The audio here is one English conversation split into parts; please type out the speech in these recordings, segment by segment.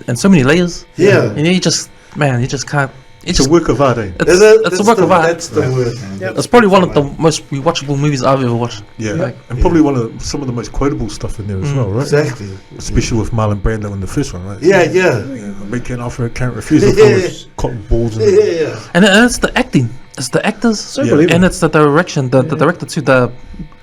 and so many layers. Yeah. And you just can't. It's a work of art, eh? It's a work of art. That's the word. It's probably one of the most rewatchable movies I've ever watched. Yeah, and probably some of the most quotable stuff in there as well, right? Exactly. Especially with Marlon Brando in the first one, right? Yeah. We can't offer, can't refuse. Of course, cotton balls. Yeah. And it's the acting. It's the actors. So believable. And it's the direction. The director too.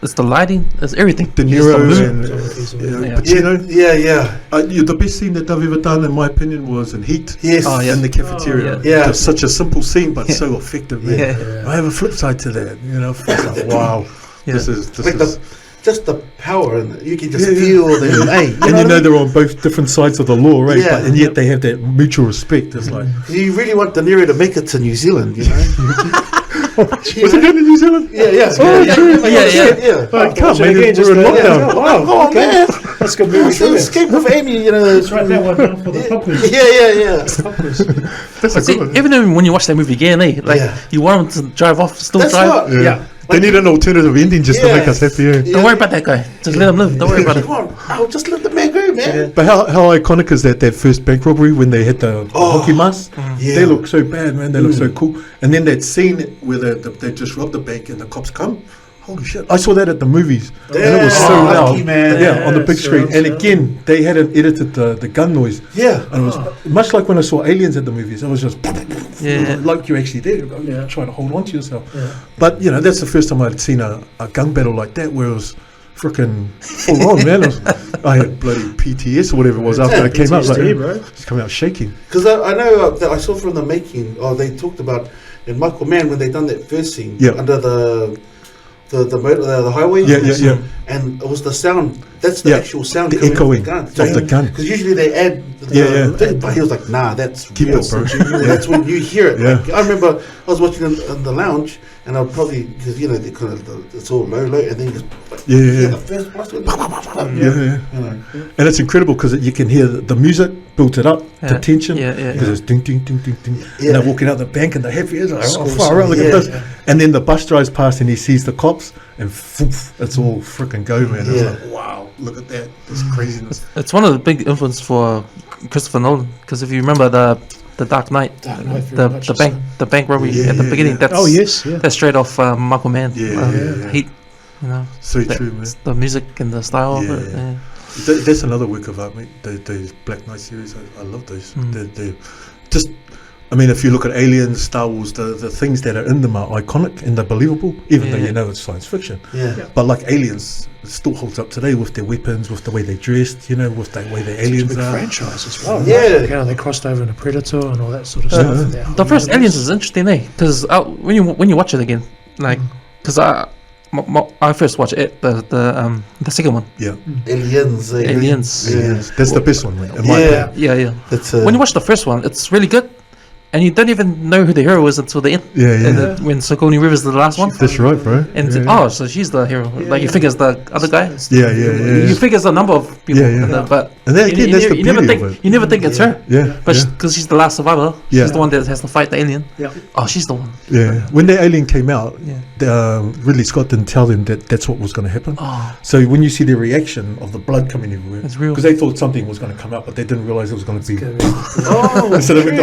It's the lighting. It's everything. De Niro and Pacino. Yeah. The best scene that they've ever done, in my opinion, was in Heat. Yes. In the cafeteria. Yeah. Just such a simple scene, but so effective, man. Yeah. I have a flip side to that. It's like, wow. This is. Just the power, and you can just feel the. Hey, they're on both different sides of the law, right? Yeah. And yet they have that mutual respect. It's like you really want De Niro to make it to New Zealand, you know. was it in New Zealand? Yeah. I can't make it. We're in lockdown. Oh man, that's good movie. Escape with Amy, Let's write that one down for the pub quiz. Yeah. That's a good one. Even when you watch that movie again, you want them to drive off, still That's drive. what, Yeah. They need an alternative ending just to make us happy. Don't worry about that guy. Just let him live. Don't worry about it. Come on, I'll just let the man go, man. But how iconic is that first bank robbery when they hit the hockey mask? Yeah. They look so bad, man. They look so cool. And then that scene where they just robbed the bank and the cops come. Holy shit. I saw that at the movies. And it was so loud. Man. Yeah, on the big screen. And again, they hadn't edited the gun noise. Yeah. And it was much like when I saw Aliens at the movies. It was just like you're actually there. You're trying to hold on to yourself. Yeah. But, that's the first time I'd seen a gun battle like that where it was freaking full on, man. I had bloody PTS or whatever it was after I came out. Just coming out shaking. Because I know that I saw from the making, they talked about in Michael Mann when they done that first scene under the highway. Yeah. And it was the sound. That's the actual sound. The echoing of the gun. Because usually they add. But he was like, "Nah, that's keep real. it, bro." That's when you hear it. Yeah. Like, I remember I was watching in the lounge, and I'll probably because they kind of it's all low, and then you just hear the first blast. And it's incredible because you can hear the music built it up, the tension, because it's ding, ding, ding, ding, ding. And they're walking out the bank and the happy is like, far out, look at this. And then the bus drives past and he sees the cops and it's all freaking go, man. It's like, wow, look at that. This craziness. It's one of the big influence for Christopher Nolan because if you remember the Dark Knight, the bank robbery at the beginning, that's straight off Michael Mann. Heat, So true, man. The music and the style of it. That's another work of art, mate. Those Black Knight series, I love those. They're just, if you look at Aliens, Star Wars, the things that are in them are iconic and they're believable, even though it's science fiction. But like Aliens, it still holds up today with their weapons, with the way they're dressed, with the way the aliens it's a big are. franchise as well. Yeah. They crossed over into Predator and all that sort of stuff. The first Aliens is interesting, Because when you watch it again, because I first watched it, the second one. Yeah. Aliens. That's the best one, mate. Yeah. When you watch the first one, it's really good. And you don't even know who the hero is until the end. When Sigourney Weaver's the last one. That's right, bro. And so she's the hero. You figure it's the other guy. You figure it's a number of people. But and then again, that's the beauty of it. You never think it's her. But because she's the last survivor, she's the one that has to fight the alien. Oh, she's the one. When the alien came out, Ridley Scott didn't tell them that that's what was going to happen. So when you see the reaction of the blood coming everywhere, it's real. Because they thought something was going to come out, but they didn't realize it was going to be. Instead of it,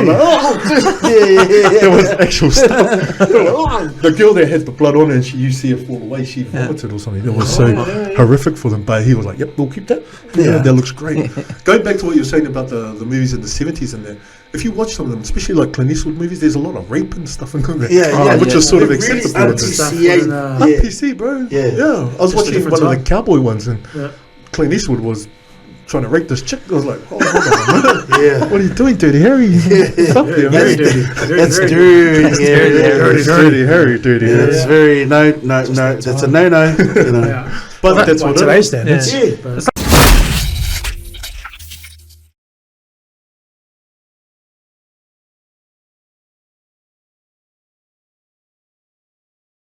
there was actual stuff. The girl that had the blood on her and you see it fall away, she vomited or something. It was so horrific for them, but he was like, yep, we'll keep that. That looks great. Going back to what you were saying about the movies in the 70s and that, if you watch some of them, especially like Clint Eastwood movies, there's a lot of rape and stuff in them. Which is sort of acceptable. Really PC, bro. I was watching one of the cowboy ones and Clint Eastwood was trying to rape this chick. I was like, hold on a minute. What are you doing, Dirty Harry? Stop there, man. That's dirty Harry. That's very no. That's a no. But that's what today's standards. It's